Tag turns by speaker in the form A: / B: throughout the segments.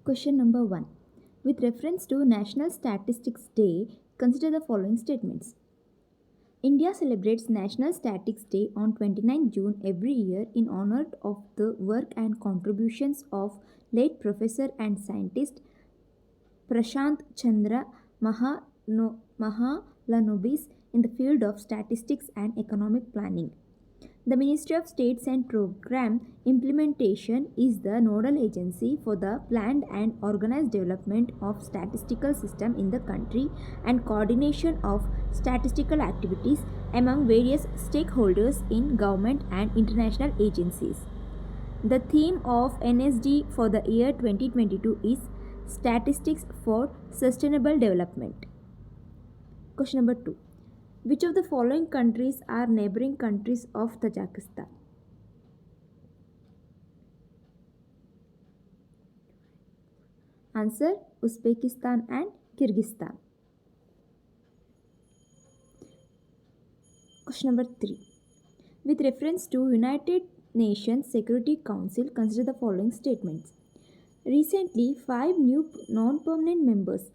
A: Question number 1. With reference to National Statistics Day, consider the following statements. India celebrates National Statistics Day on 29 June every year in honor of the work and contributions of late professor and scientist Prashant Chandra Mahalanobis in the field of statistics and economic planning. The Ministry of States and Program Implementation is the nodal agency for the planned and organized development of statistical system in the country and coordination of statistical activities among various stakeholders in government and international agencies. The theme of NSD for the year 2022 is Statistics for Sustainable Development. Question number 2. Which of the following countries are neighboring countries of Tajikistan? Answer: Uzbekistan and Kyrgyzstan. Question number 3. With reference to United Nations Security Council, consider the following statements. Recently, 5 new non-permanent members,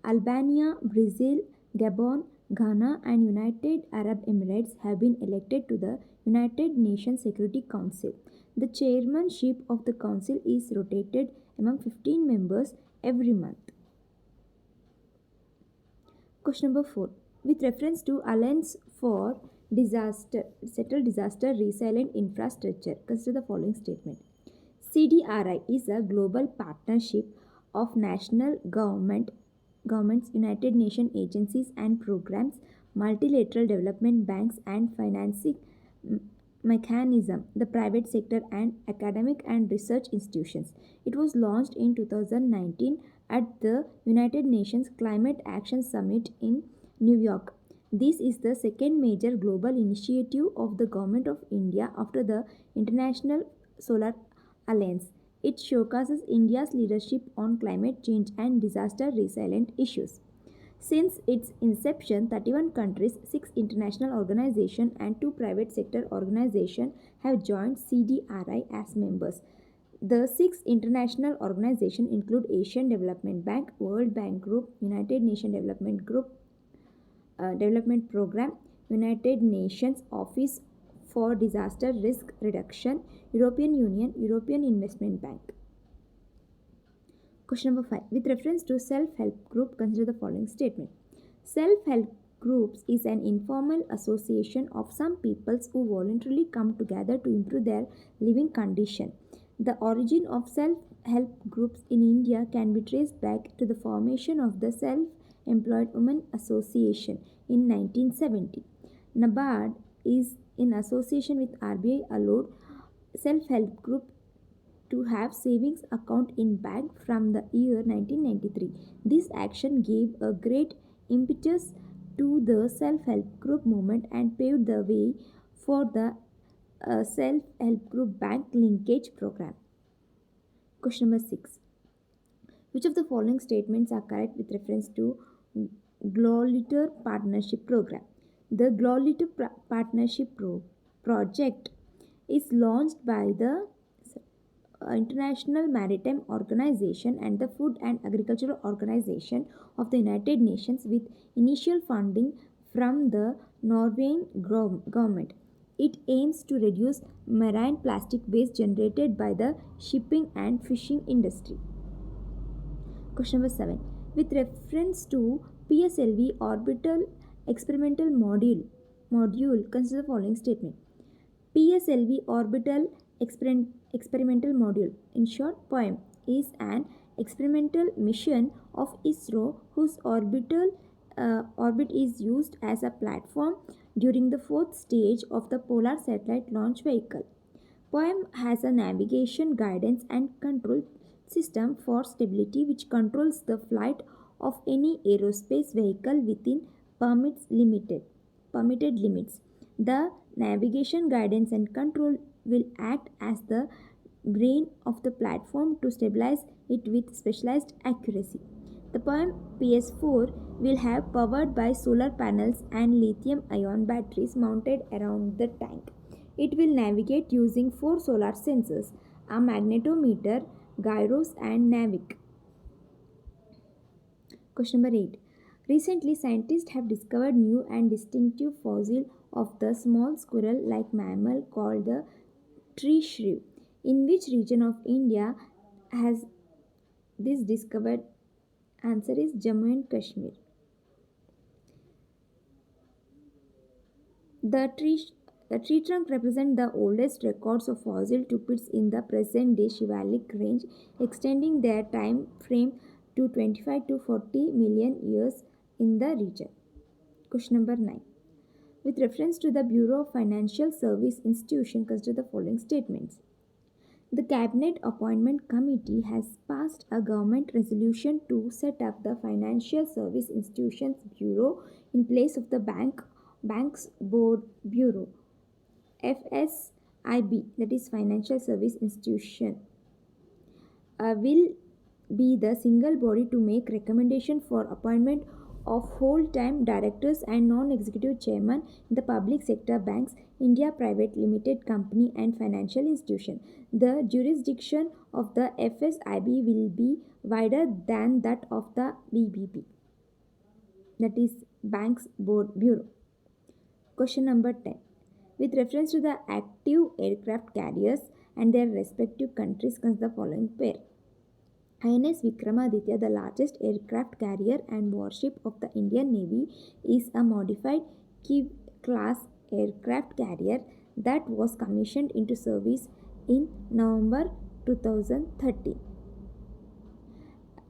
A: Albania, Brazil, Gabon, Ghana and United Arab Emirates, have been elected to the United Nations Security Council. The chairmanship of the council is rotated among 15 members every month. Question number 4. With reference to Alliance for Settled Disaster Resilient Infrastructure, consider the following statement. CDRI is a global partnership of national governments, United Nations agencies and programs, multilateral development banks and financing mechanism, the private sector and academic and research institutions. It was launched in 2019 at the United Nations Climate Action Summit in New York. This is the second major global initiative of the Government of India after the International Solar Alliance. It showcases India's leadership on climate change and disaster resilient issues. Since its inception, 31 countries, 6 international organizations, and 2 private sector organizations have joined CDRI as members. The 6 international organizations include Asian Development Bank, World Bank Group, United Nations Development Group, Development Program, United Nations Office for Disaster Risk Reduction, European Union, European Investment Bank. Question number 5. With reference to self-help group, consider the following statement. Self-help groups is an informal association of some peoples who voluntarily come together to improve their living condition. The origin of self-help groups in India can be traced back to the formation of the Self-Employed Women Association in 1970. NABARD is in association with RBI allowed self-help group to have savings account in bank from the year 1993. This action gave a great impetus to the self-help group movement and paved the way for the self-help group bank linkage program. Question number 6. Which of the following statements are correct with reference to Gloliter Partnership Program? The Gloliter Partnership Project is launched by the International Maritime Organization and the Food and Agricultural Organization of the United Nations with initial funding from the Norwegian government. It aims to reduce marine plastic waste generated by the shipping and fishing industry. Question number 7. With reference to PSLV orbital experimental module, consider the following statement. PSLV orbital experimental module, in short POEM, is an experimental mission of ISRO whose orbit is used as a platform during the 4th stage of the Polar Satellite Launch Vehicle. POEM has a navigation, guidance and control system for stability which controls the flight of any aerospace vehicle within permitted limits. The navigation, guidance and control will act as the brain of the platform to stabilize it with specialized accuracy. The POEM PS4 will have powered by solar panels and lithium-ion batteries mounted around the tank. It will navigate using 4 solar sensors, a magnetometer, gyros and NAVIC. Question number 8. Recently, scientists have discovered new and distinctive fossil of the small squirrel-like mammal called the tree shrew. In which region of India has this discovered? Answer is Jammu and Kashmir. The tree, the tree trunk represents the oldest records of fossil tupids in the present-day Shivalik range, extending their time frame to 25 to 40 million years in the region. Question number 9. With reference to the Bureau of Financial Service Institution, consider the following statements. The Cabinet Appointment Committee has passed a government resolution to set up the Financial Service Institutions Bureau in place of the Banks Board Bureau FSIB, that is Financial Service Institution, will be the single body to make recommendation for appointment of whole-time directors and non-executive chairman in the public sector banks, India Private Limited Company and financial institution. The jurisdiction of the FSIB will be wider than that of the BBB, that is Banks Board Bureau. Question number 10. With reference to the active aircraft carriers and their respective countries, consider the following pair. INS Vikramaditya, the largest aircraft carrier and warship of the Indian Navy, is a modified Kiev class aircraft carrier that was commissioned into service in November 2013.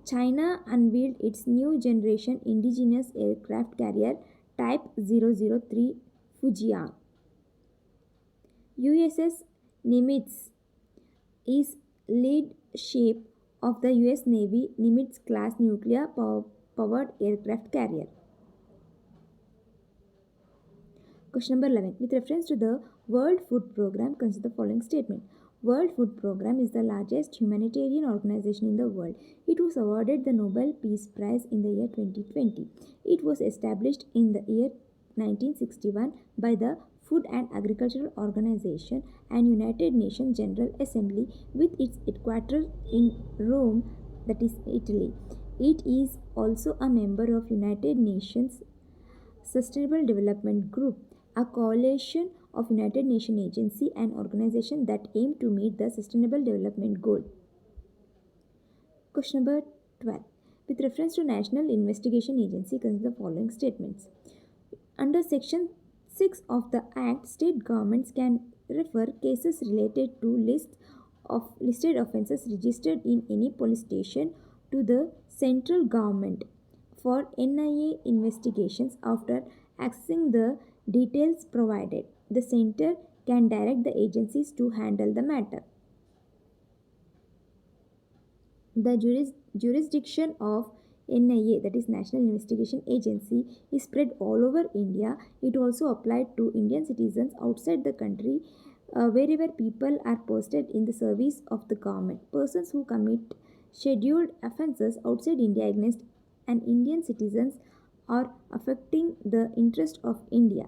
A: China unveiled its new generation indigenous aircraft carrier Type 003 Fujian. USS Nimitz is lead ship of the US Navy Nimitz class nuclear powered aircraft carrier. Question number 11. With reference to the World Food Programme, consider the following statement. World Food Programme is the largest humanitarian organization in the world. It was awarded the Nobel Peace Prize in the year 2020. It was established in the year 1961 by the Food and Agricultural Organization and United Nations General Assembly with its headquarters in Rome, that is Italy. It is also a member of United Nations Sustainable Development Group, a coalition of United Nations agencies and organizations that aim to meet the Sustainable Development Goal. Question number 12. With reference to National Investigation Agency, consider the following statements. Under Section 6 of the Act, state governments can refer cases related to list of listed offences registered in any police station to the central government for NIA investigations. After accessing the details provided, the center can direct the agencies to handle the matter. The jurisdiction of NIA, that is National Investigation Agency, is spread all over India. It also applied to Indian citizens outside the country wherever people are posted in the service of the government. Persons who commit scheduled offences outside India against an Indian citizens are affecting the interest of India.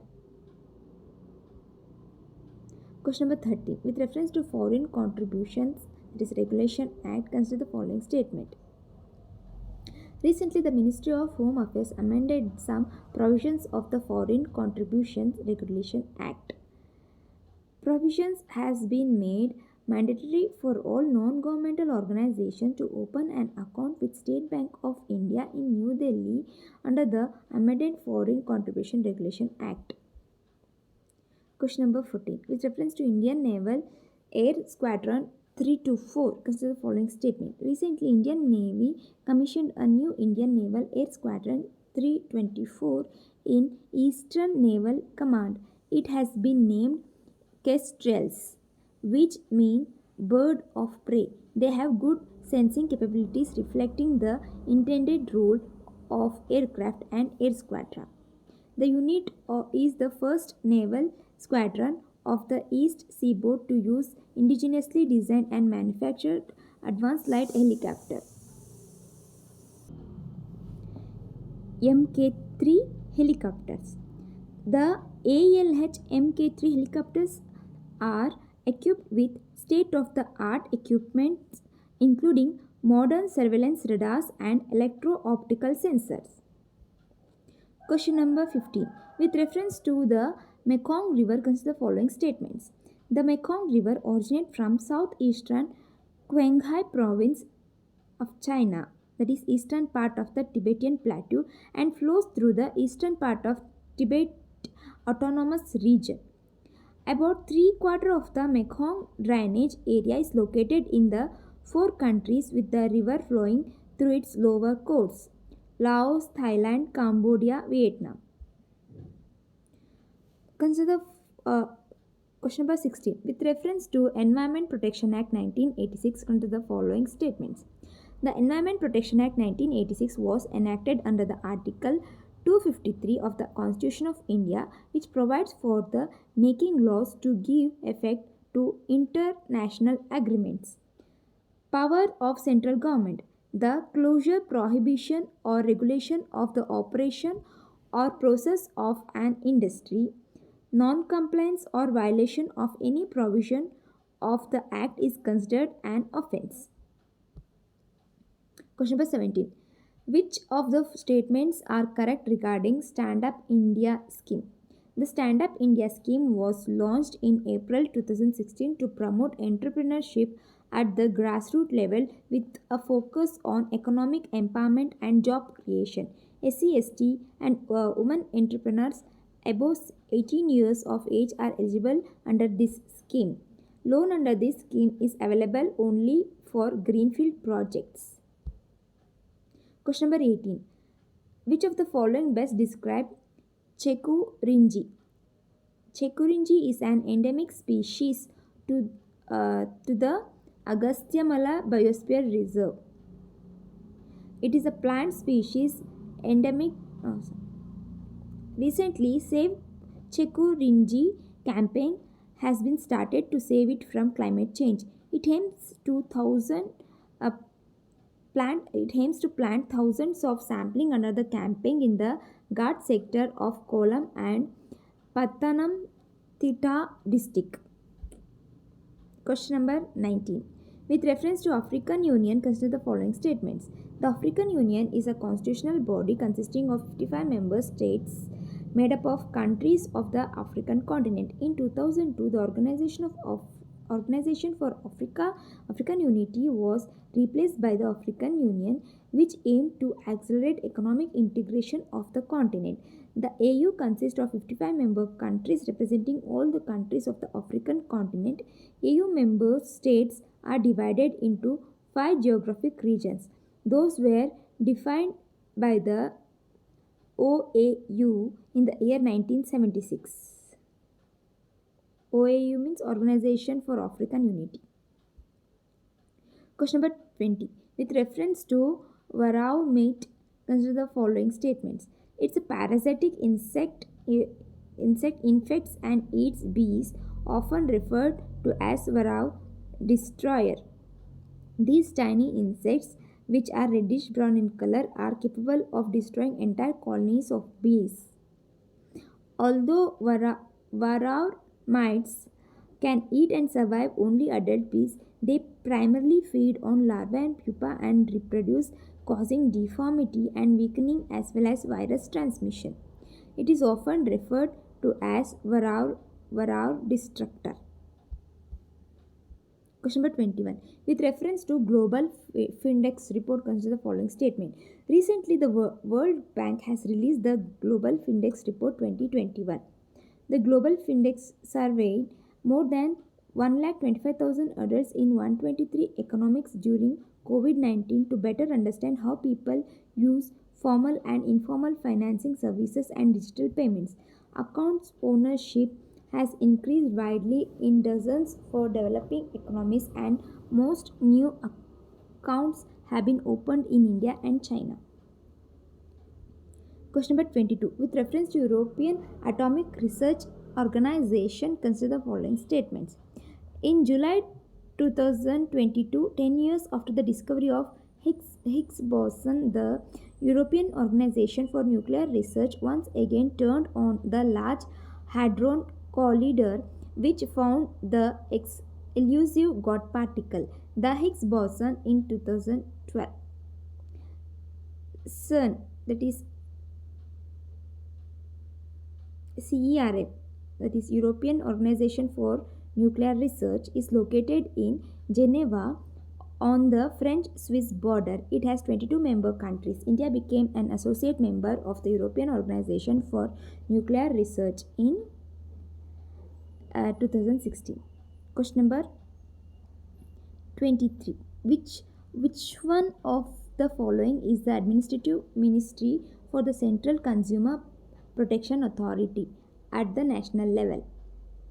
A: Question number 13. With reference to foreign contributions, that is Regulation Act, consider the following statement. Recently, the Ministry of Home Affairs amended some provisions of the Foreign Contributions Regulation Act. Provisions has been made mandatory for all non-governmental organizations to open an account with State Bank of India in New Delhi under the amended Foreign Contribution Regulation Act. Question number 14. With reference to Indian Naval Air Squadron 324, consider the following statement. Recently, Indian Navy commissioned a new Indian Naval Air Squadron 324 in Eastern Naval Command. It has been named Kestrels, which mean bird of prey. They have good sensing capabilities reflecting the intended role of aircraft and air squadron. The unit is the first naval squadron of the East Seaboard to use indigenously designed and manufactured advanced light helicopter MK3 helicopters. The ALH MK3 helicopters are equipped with state-of-the-art equipment including modern surveillance radars, and electro-optical sensors. Question number 15. With reference to the Mekong River, consider the following statements. The Mekong River originates from southeastern Qinghai province of China, that is eastern part of the Tibetan plateau, and flows through the eastern part of Tibet autonomous region. About three-quarters of the Mekong drainage area is located in the four countries with the river flowing through its lower course: Laos, Thailand, Cambodia, Vietnam. Consider question number 16. With reference to Environment Protection Act 1986, consider the following statements. The Environment Protection Act 1986 was enacted under the Article 253 of the Constitution of India, which provides for the making laws to give effect to international agreements. Power of central government. The closure, prohibition, or regulation of the operation or process of an industry, non-compliance or violation of any provision of the Act is considered an offence. Question number 17. Which of the statements are correct regarding Stand Up India scheme? The Stand Up India scheme was launched in April 2016 to promote entrepreneurship at the grassroots level with a focus on economic empowerment and job creation. SC/ST and women entrepreneurs above 18 years of age are eligible under this scheme. Loan under this scheme is available only for greenfield projects. Question number 18. Which of the following best describe Chekurinji? Chekurinji is an endemic species to the Agasthyamala Biosphere Reserve. It is a plant species endemic. Recently, Save Chekurinji campaign has been started to save it from climate change. It aims to plant thousands of sampling under the camping in the Ghat sector of Kollam and Pathanamthitta district. Question number 19. With reference to African Union, consider the following statements. The African Union is a constitutional body consisting of 55 member states made up of countries of the African continent. In 2002, the Organization for African Unity was replaced by the African Union, which aimed to accelerate economic integration of the continent. The AU consists of 55 member countries representing all the countries of the African continent. AU member states are divided into 5 geographic regions. Those were defined by the OAU in the year 1976. OAU means Organization for African Unity. Question number 20. With reference to varroa mite, consider the following statements. It's a parasitic insect infects and eats bees, often referred to as varroa destroyer. These tiny insects, which are reddish brown in color, are capable of destroying entire colonies of bees. Although varroa mites can eat and survive only adult bees, they primarily feed on larvae and pupa and reproduce, causing deformity and weakening as well as virus transmission. It is often referred to as varroa destructor. Question number 21. With reference to Global Findex report, consider the following statement. Recently, the World Bank has released the Global Findex report 2021. The Global Findex surveyed more than 125,000 adults in 123 economies during COVID-19 to better understand how people use formal and informal financing services and digital payments. Accounts ownership has increased widely in dozens for developing economies, and most new accounts have been opened in India and China. Question number 22. With reference to European Atomic Research Organization, consider the following statements. In July 2022, 10 years after the discovery of Higgs boson, the European Organization for Nuclear Research once again turned on the Large Hadron Collider, which found the elusive God particle. the Higgs boson in 2012. CERN, that is CERN, that is European Organization for Nuclear Research, is located in Geneva on the French-Swiss border. It has 22 member countries. India became an associate member of the European Organization for Nuclear Research in 2016. Question number 23. Which one of the following is the administrative ministry for the Central Consumer Protection Authority at the national level?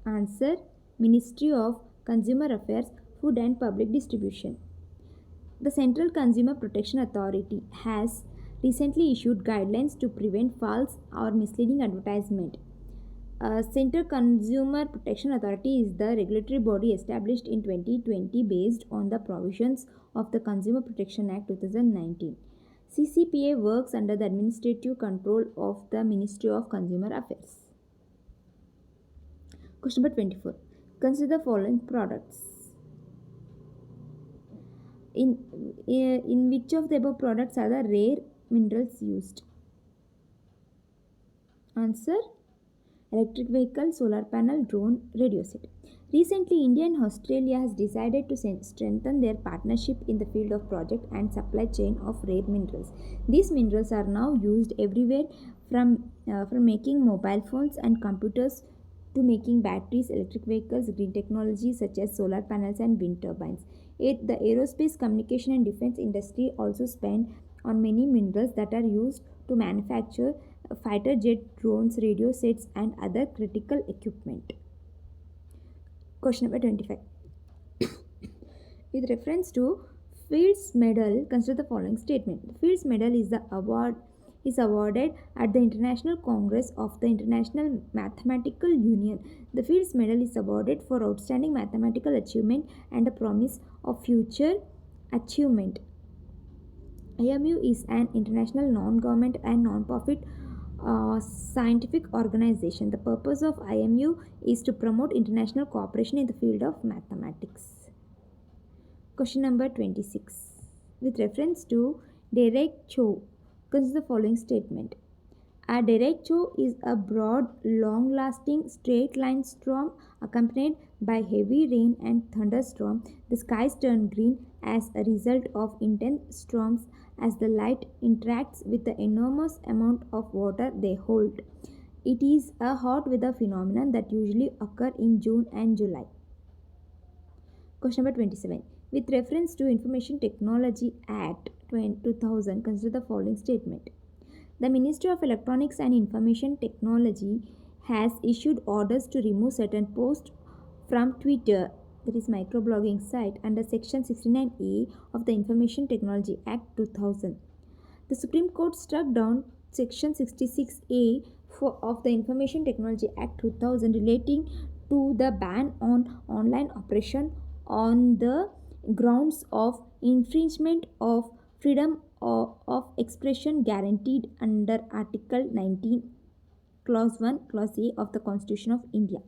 A: Answer: Ministry of Consumer Affairs, Food and Public Distribution. The Central Consumer Protection Authority has recently issued guidelines to prevent false or misleading advertisement. Central Consumer Protection Authority is the regulatory body established in 2020 based on the provisions of the Consumer Protection Act 2019. CCPA works under the administrative control of the Ministry of Consumer Affairs. Question number 24. Consider the following products. In which of the above products are the rare minerals used? Answer: electric vehicle, solar panel, drone, radio set. Recently, India and Australia has decided to strengthen their partnership in the field of project and supply chain of rare minerals. These minerals are now used everywhere from making mobile phones and computers to making batteries, electric vehicles, green technology such as solar panels and wind turbines. The aerospace, communication and defense industry also spend on many minerals that are used to manufacture fighter jet, drones, radio sets and other critical equipment. Question number 25. With reference to Fields Medal, consider the following statement. The Fields Medal is awarded at the International Congress of the International Mathematical Union. The Fields Medal is awarded for outstanding mathematical achievement and the promise of future achievement. IMU is an international non-government and non-profit scientific organization. The purpose of IMU is to promote international cooperation in the field of mathematics. Question number 26. With reference to derecho, consider the following statement. A derecho is a broad, long-lasting, straight-line storm accompanied by heavy rain and thunderstorm. The skies turn green as a result of intense storms as the light interacts with the enormous amount of water they hold. It is a hot weather phenomenon that usually occurs in June and July. Question number 27. With reference to Information Technology Act 2000, consider the following statement. The Ministry of Electronics and Information Technology has issued orders to remove certain posts from Twitter, that is microblogging site, under Section 69A of the Information Technology Act 2000. The Supreme Court struck down Section 66A of the Information Technology Act 2000 relating to the ban on online operation on the grounds of infringement of freedom of expression guaranteed under Article 19, Clause 1, Clause A of the Constitution of India.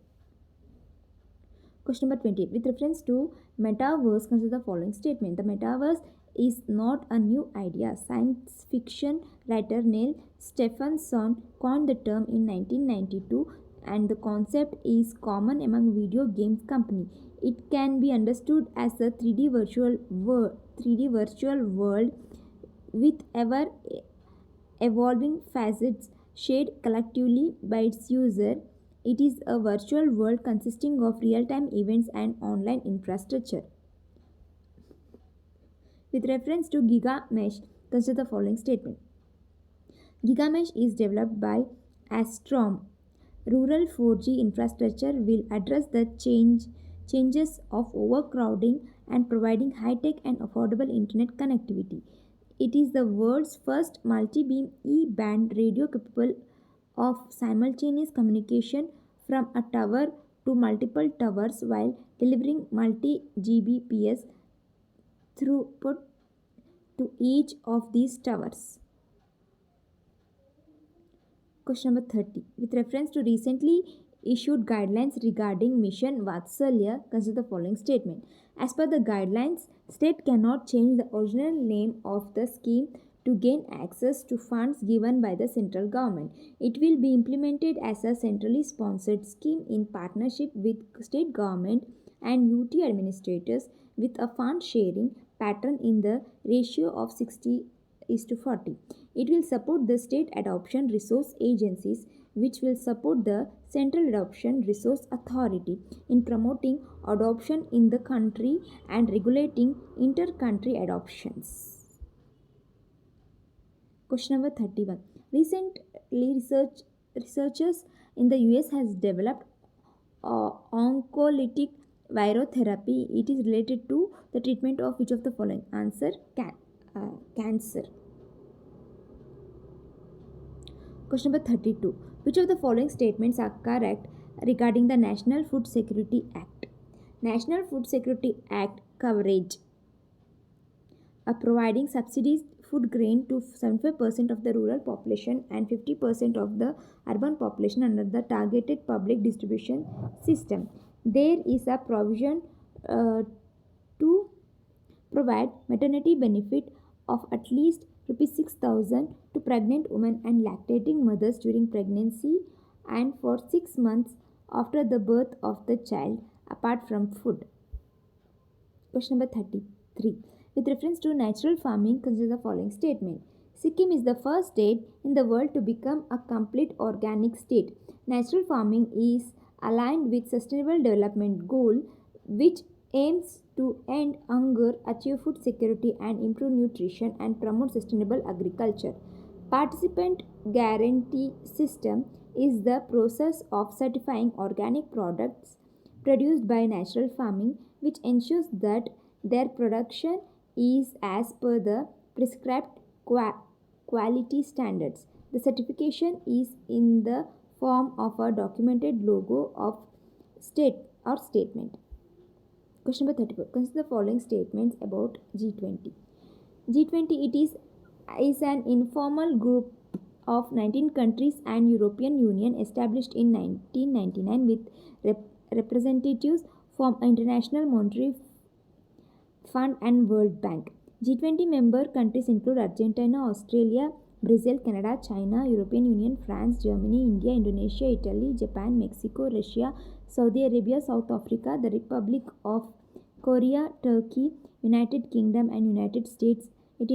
A: Question number 28. With reference to metaverse, consider the following statement. The metaverse is not a new idea. Science fiction writer Neil Stephenson coined the term in 1992 and the concept is common among video games companies. It can be understood as a 3D virtual world with ever evolving facets shared collectively by its user. It is a virtual world consisting of real-time events and online infrastructure. With reference to GigaMesh, consider the following statement. GigaMesh is developed by Astrom. Rural 4G infrastructure will address the changes of overcrowding and providing high-tech and affordable internet connectivity. It is the world's first multi-beam E-band radio capable of simultaneous communication from a tower to multiple towers while delivering multi-Gbps throughput to each of these towers. Question number 30. With reference to recently issued guidelines regarding Mission Vatsalya. Consider the following statement. As per the guidelines, state cannot change the original name of the scheme to gain access to funds given by the central government. It will be implemented as a centrally sponsored scheme in partnership with state government and UT administrators with a fund sharing pattern in the ratio of 60 is to 40. It will support the state adoption resource agencies, which will support the Central Adoption Resource Authority in promoting adoption in the country and regulating inter-country adoptions. Question number 31. Recently, researchers in the US has developed oncolytic virotherapy. It is related to the treatment of which of the following? Answer: cancer. Question number 32. Which of the following statements are correct regarding the National Food Security Act? National Food Security Act coverage providing subsidies food grain to 75% of the rural population and 50% of the urban population under the targeted public distribution system. There is a provision to provide maternity benefit of at least rupees 6,000 to pregnant women and lactating mothers during pregnancy and for 6 months after the birth of the child apart from food. Question number 33. With reference to natural farming, consider the following statement. Sikkim is the first state in the world to become a complete organic state. Natural farming is aligned with Sustainable Development Goal, which aims to end hunger, achieve food security and improve nutrition and promote sustainable agriculture. Participant guarantee system is the process of certifying organic products produced by natural farming, which ensures that their production is as per the prescribed quality standards. The certification is in the form of a documented logo of state or statement. Question number 34. Consider the following statements about G20. G20 is an informal group of 19 countries and European Union established in 1999 with representatives from International Monetary Fund and World Bank. G20 member countries include Argentina, Australia, Brazil, Canada, China, European Union, France, Germany, India, Indonesia, Italy, Japan, Mexico, Russia, Saudi Arabia, South Africa, the Republic of Korea, Turkey, United Kingdom and United States. It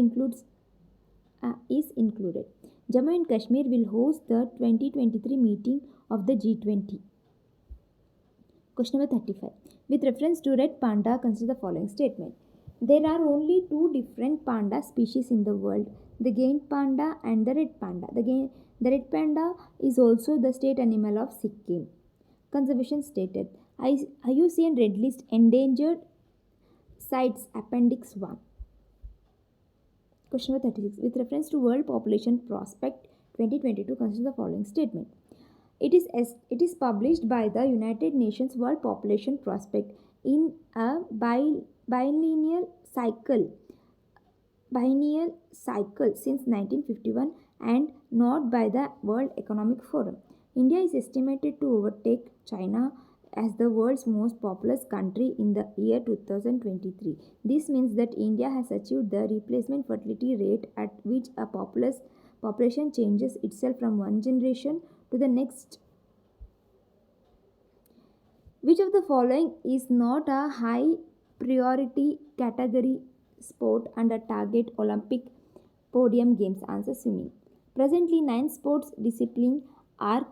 A: is included. Jammu and Kashmir will host the 2023 meeting of the G20. Question number 35. With reference to red panda, consider the following statement. There are only two different panda species in the world, the giant panda and the red panda. The red panda is also the state animal of Sikkim. Conservation stated. IUCN Red List Endangered Sites Appendix 1. Question number 36. With reference to World Population Prospect 2022, consider the following statement. It is published by the United Nations World Population Prospect in a biennial cycle since 1951 and not by the World Economic Forum. India is estimated to overtake China as the world's most populous country in the year 2023. This means that India has achieved the replacement fertility rate at which a population changes itself from one generation to the next. Which of the following is not a high priority category sport under target Olympic podium games? Answer: swimming. Presently, 9 sports disciplines are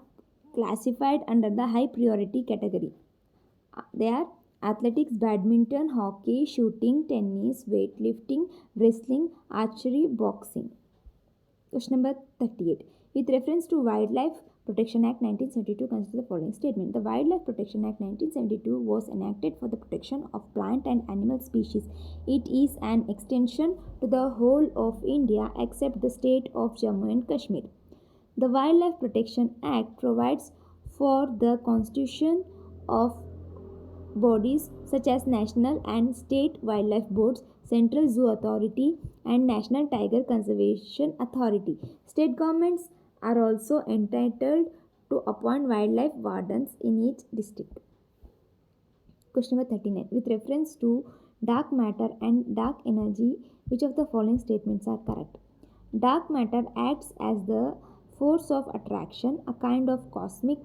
A: classified under the high priority category. They are athletics, badminton, hockey, shooting, tennis, weightlifting, wrestling, archery, boxing. Question number 38. With reference to Wildlife Protection Act 1972, consider the following statement. The Wildlife Protection Act 1972 was enacted for the protection of plant and animal species. It is an extension to the whole of India except the state of Jammu and Kashmir. The Wildlife Protection Act provides for the constitution of bodies such as National and State Wildlife Boards, Central Zoo Authority, and National Tiger Conservation Authority. State governments are also entitled to appoint wildlife wardens in each district. Question number 39. With reference to dark matter and dark energy, which of the following statements are correct? Dark matter acts as the force of attraction, a kind of cosmic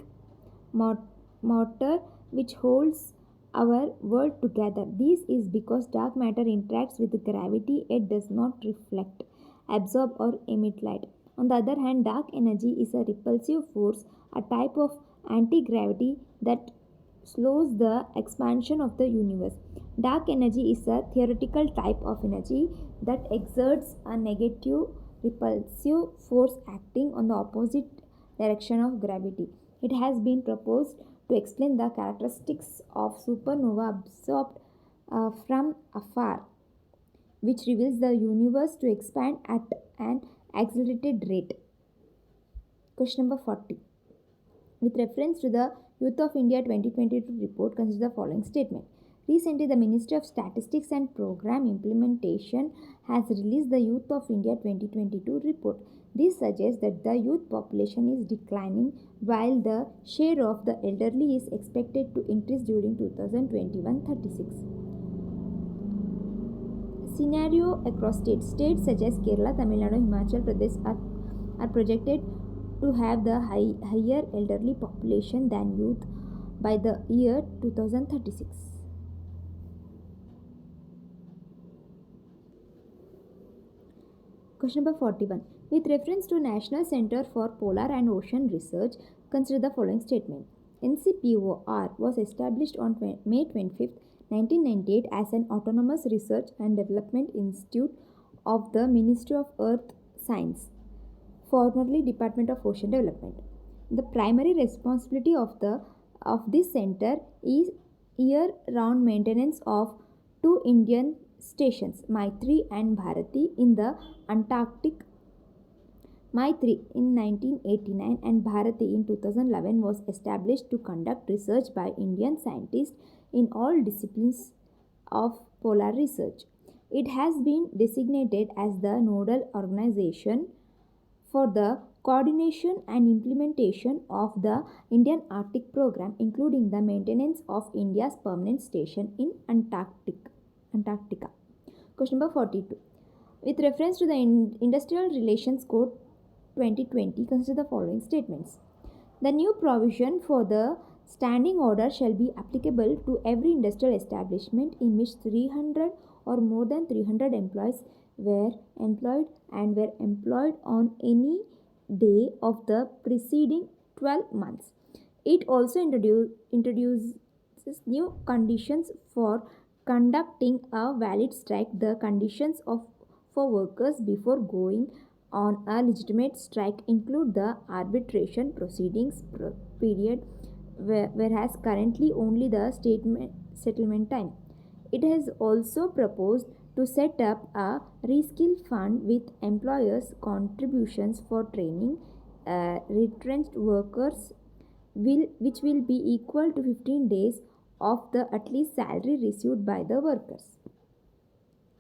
A: motor which holds our world together. This is because dark matter interacts with gravity, it does not reflect, absorb, or emit light. On the other hand, dark energy is a repulsive force, a type of anti gravity that slows the expansion of the universe. Dark energy is a theoretical type of energy that exerts a negative repulsive force acting on the opposite direction of gravity. It has been proposed to explain the characteristics of supernova absorbed from afar, which reveals the universe to expand at an accelerated rate. Question number 40. With reference to the Youth of India 2022 report, consider the following statement. Recently, the Ministry of Statistics and Program Implementation has released the Youth of India 2022 report. This suggests that the youth population is declining while the share of the elderly is expected to increase during 2021-36. Scenario across states. States such as Kerala, Tamil Nadu, Himachal Pradesh are projected to have the higher elderly population than youth by the year 2036. Question number 41. With reference to National Center for Polar and Ocean Research, consider the following statement. NCPOR was established on May 25, 1998 as an autonomous research and development institute of the Ministry of Earth Science, formerly Department of Ocean Development. The primary responsibility of this center is year-round maintenance of two Indian stations, Maitri and Bharati, in the Antarctic. Maitri in 1989 and Bharati in 2011 was established to conduct research by Indian scientists in all disciplines of polar research. It has been designated as the nodal organization for the coordination and implementation of the Indian Arctic program, including the maintenance of India's permanent station in Antarctica. Question number 42. With reference to the Industrial Relations Code 2020, consider the following statements. The new provision for the standing order shall be applicable to every industrial establishment in which 300 or more than 300 employees were employed and were employed on any day of the preceding 12 months. It also introduces new conditions for conducting a valid strike. The conditions for workers before going on a legitimate strike include the arbitration proceedings period, whereas currently only the settlement time. It has also proposed to set up a reskill fund with employers' contributions for training retrenched workers, which will be equal to 15 days of the at least salary received by the workers.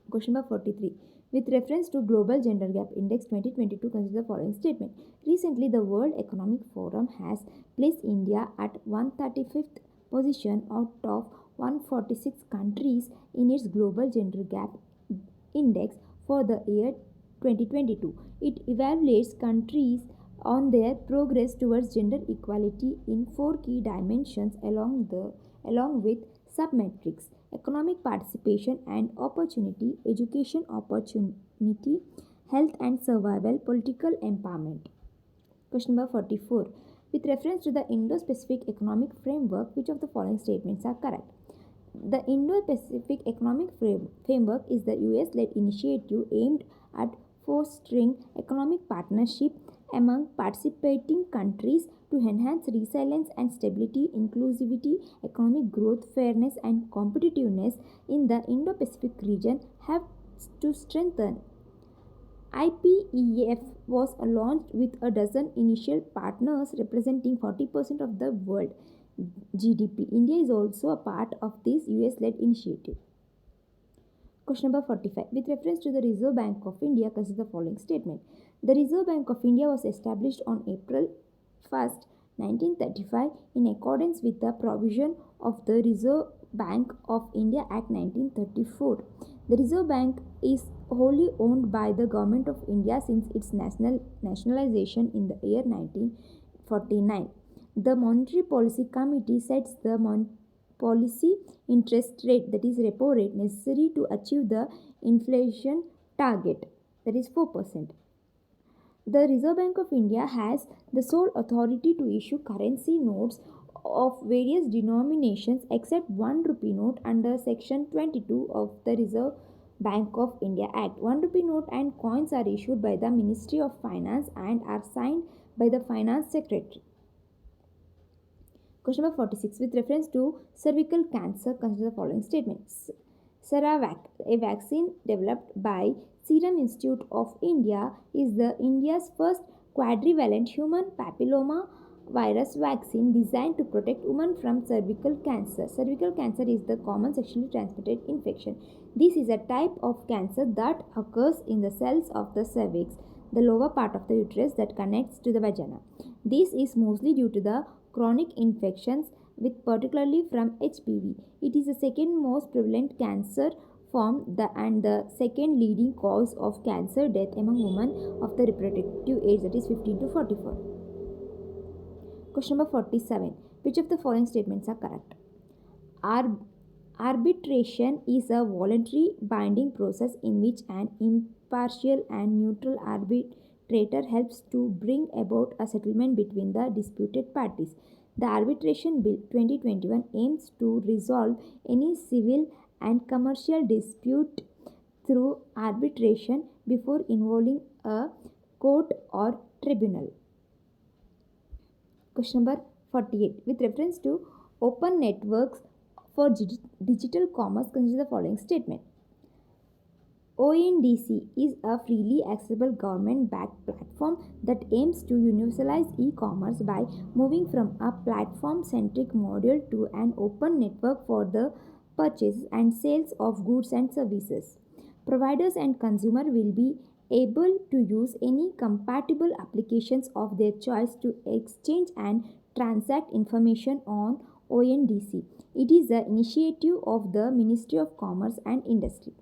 A: Question number 43. With reference to Global Gender Gap Index 2022, consider the following statement. Recently, the World Economic Forum has placed India at 135th position out of 146 countries in its Global Gender Gap Index for the year 2022. It evaluates countries on their progress towards gender equality in 4 key dimensions along with submetrics: economic participation and opportunity, education opportunity, health and survival, political empowerment. Question number 44. With reference to the Indo-Pacific Economic Framework, which of the following statements are correct? The Indo-Pacific Economic Framework is the US-led initiative aimed at fostering economic partnership among participating countries to enhance resilience and stability, inclusivity, economic growth, fairness, and competitiveness in the Indo-Pacific region have to strengthen. IPEF was launched with a dozen initial partners representing 40% of the world GDP. India is also a part of this US-led initiative. Question number 45. With reference to the Reserve Bank of India, consider the following statement. The Reserve Bank of India was established on April 1st, 1935 in accordance with the provision of the Reserve Bank of India Act 1934. The Reserve Bank is wholly owned by the Government of India since its nationalization in the year 1949. The Monetary Policy Committee sets the policy interest rate, that is repo rate, necessary to achieve the inflation target, that is 4%. The Reserve Bank of India has the sole authority to issue currency notes of various denominations except 1 rupee note under section 22 of the Reserve Bank of India Act. 1 rupee note and coins are issued by the Ministry of Finance and are signed by the Finance Secretary. Question number 46. With reference to cervical cancer, consider the following statements. Ceravac, a vaccine developed by Serum Institute of India, is the India's first quadrivalent human papilloma virus vaccine designed to protect women from cervical cancer. Cervical cancer is the common sexually transmitted infection. This is a type of cancer that occurs in the cells of the cervix, the lower part of the uterus that connects to the vagina. This is mostly due to the chronic infections with particularly from HPV. It is the second most prevalent cancer form and the second leading cause of cancer death among women of the reproductive age, that is 15 to 44. Question number 47. Which of the following statements are correct? Arbitration is a voluntary binding process in which an impartial and neutral arbitrator helps to bring about a settlement between the disputed parties. The Arbitration Bill 2021 aims to resolve any civil and commercial dispute through arbitration before involving a court or tribunal. Question number 48. With reference to open networks for digital commerce, consider the following statement. ONDC is a freely accessible government-backed platform that aims to universalize e-commerce by moving from a platform-centric model to an open network for the purchase and sales of goods and services. Providers and consumers will be able to use any compatible applications of their choice to exchange and transact information on ONDC. It is the initiative of the Ministry of Commerce and Industry.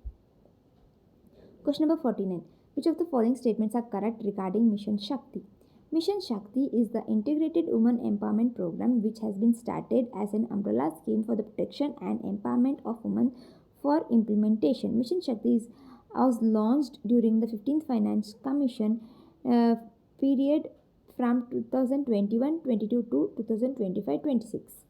A: Question number 49. Which of the following statements are correct regarding Mission Shakti? Mission Shakti is the integrated women empowerment program which has been started as an umbrella scheme for the protection and empowerment of women for implementation. Mission Shakti was launched during the 15th Finance Commission period from 2021-22 to 2025-26.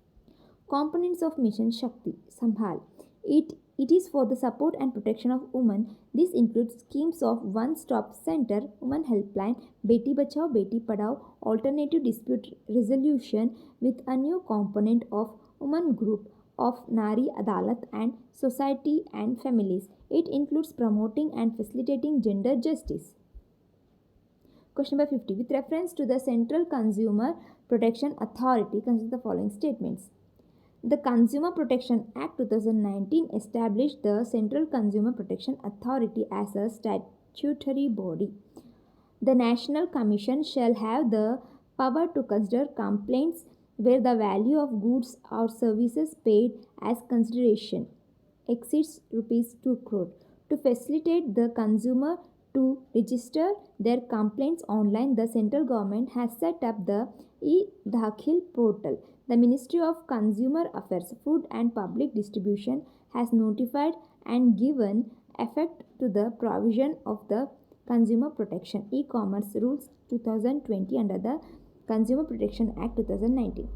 A: Components of Mission Shakti. Sambhal. It is for the support and protection of women. This includes schemes of one-stop center, women helpline, Beti Bachao, Beti Padhao, alternative dispute resolution with a new component of women group of Nari Adalat and society and families. It includes promoting and facilitating gender justice. Question number 50. With reference to the Central Consumer Protection Authority, consider the following statements. The Consumer Protection Act 2019 established the Central Consumer Protection Authority as a statutory body. The National Commission shall have the power to consider complaints where the value of goods or services paid as consideration exceeds rupees 2 crore. To facilitate the consumer to register their complaints online, the central government has set up the e-Dakhil portal. The Ministry of Consumer Affairs, Food and Public Distribution has notified and given effect to the provision of the Consumer Protection E-Commerce Rules 2020 under the Consumer Protection Act 2019.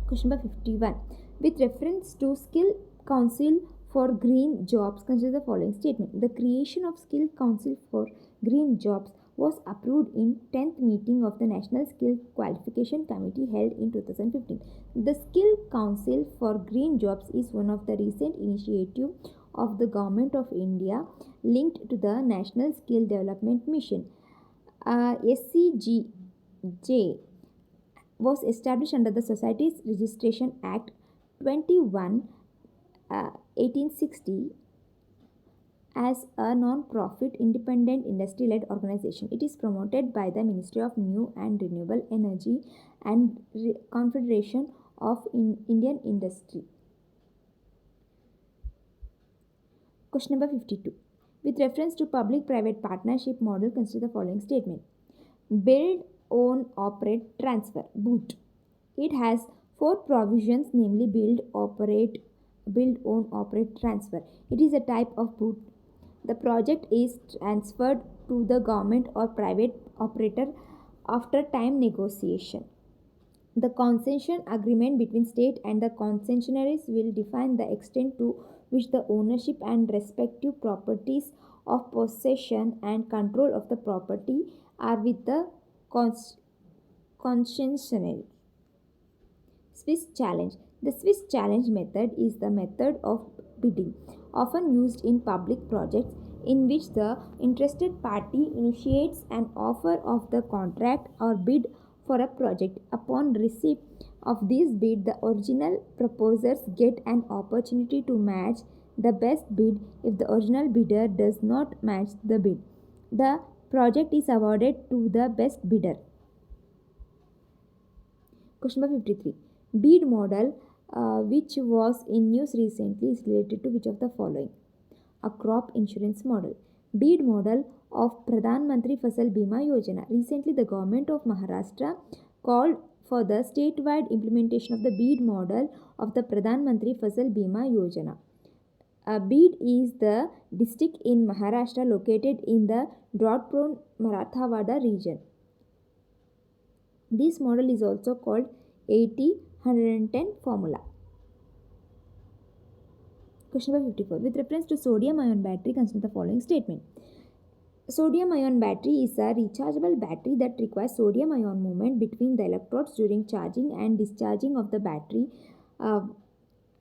A: Question number 51. With reference to Skill Council for Green Jobs, consider the following statement. The creation of Skill Council for Green Jobs was approved in 10th meeting of the National Skill Qualification Committee held in 2015. The Skill Council for Green Jobs is one of the recent initiatives of the Government of India linked to the National Skill Development Mission. SCGJ was established under the Societies Registration Act 21 1860 as a non-profit independent industry-led organization. It is promoted by the Ministry of New and Renewable Energy and Confederation of Indian Industry. Question number 52. With reference to public-private partnership model, consider the following statement. Build, Own, Operate, Transfer, BOOT. It has four provisions, namely build, own, operate, transfer. It is a type of BOOT. The project is transferred to the government or private operator after time negotiation. The concession agreement between state and the concessionaries will define the extent to which the ownership and respective properties of possession and control of the property are with the concessionary. Swiss challenge. The Swiss challenge method is the method of bidding, often used in public projects, in which the interested party initiates an offer of the contract or bid for a project. Upon receipt of this bid, the original proposers get an opportunity to match the best bid. If the original bidder does not match the bid, the project is awarded to the best bidder. Question number 53. Bid model, which was in news recently, is related to which of the following? A crop insurance model. Bid model of Pradhan Mantri Fasal Bima Yojana. Recently, the government of Maharashtra called for the statewide implementation of the bid model of the Pradhan Mantri Fasal Bima Yojana. Bid is the district in Maharashtra located in the drought-prone Marathwada region. This model is also called 80-110 formula. Question number 54. With reference to sodium ion battery, consider the following statement. Sodium ion battery is a rechargeable battery that requires sodium ion movement between the electrodes during charging and discharging of the battery,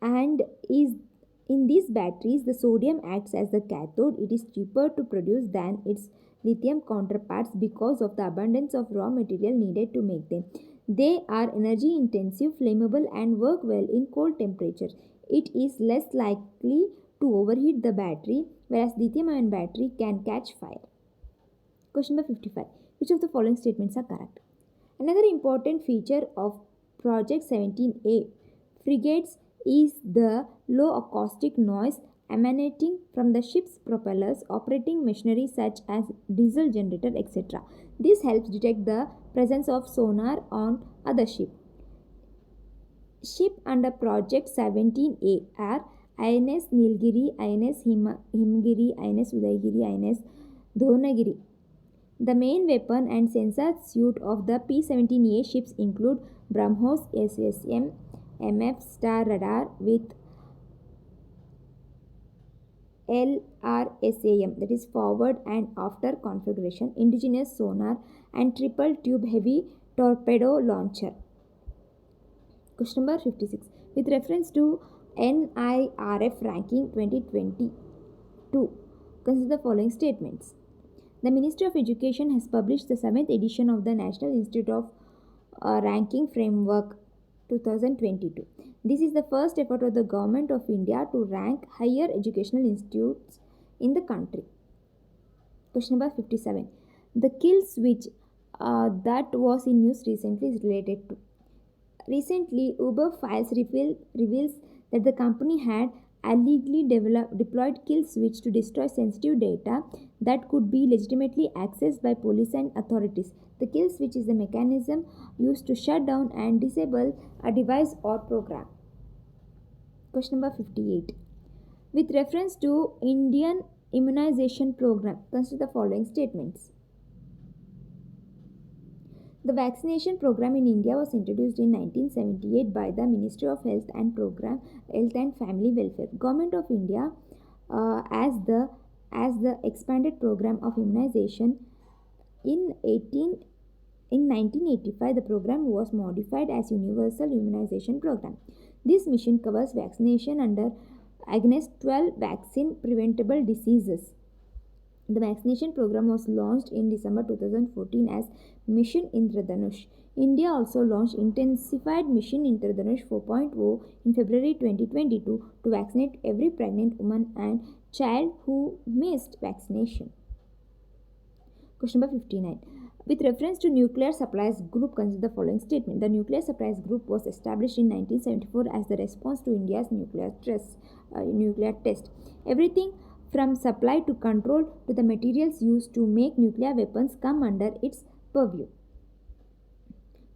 A: and is in these batteries the sodium acts as the cathode. It is cheaper to produce than its lithium counterparts because of the abundance of raw material needed to make them. They are energy intensive, flammable, and work well in cold temperatures. It is less likely to overheat the battery, whereas lithium ion battery can catch fire. Question number 55. Which of the following statements are correct? Another important feature of Project 17A frigates is the low acoustic noise emanating from the ship's propellers, operating machinery such as diesel generator, etc. This helps detect the presence of sonar on other ship. Ship under Project 17A are INS Nilgiri, INS Himgiri, INS Udaygiri, INS Dhonagiri. The main weapon and sensor suite of the P-17A ships include BrahMos SSM, MF Star radar with LRSAM, that is forward and after configuration, indigenous sonar, and triple tube heavy torpedo launcher. Question number 56. With reference to NIRF ranking 2022, consider the following statements. The Ministry of Education has published the 7th edition of the National Institute of Ranking Framework 2022. This is the first effort of the Government of India to rank higher educational institutes in the country. Question number 57. The kill switch that was in news recently is related to. Recently, Uber Files reveals that the company had illegally deployed kill switch to destroy sensitive data that could be legitimately accessed by police and authorities. The kill switch is a mechanism used to shut down and disable a device or program. Question number 58. With reference to Indian immunization program, consider the following statements. The vaccination program in India was introduced in 1978 by the Ministry of Health and Family Welfare. Government of India, as the expanded program of immunization in 1985, the program was modified as Universal Immunization Program. This mission covers vaccination against 12 vaccine preventable diseases. The vaccination program was launched in December 2014 as Mission Indradhanush. India also launched intensified Mission Indradhanush 4.0 in February 2022 to vaccinate every pregnant woman and child who missed vaccination. Question number 59. With reference to nuclear supplies group, consider the following statement. The nuclear supplies group was established in 1974 as the response to India's nuclear test. Everything from supply to control to the materials used to make nuclear weapons come under its purview.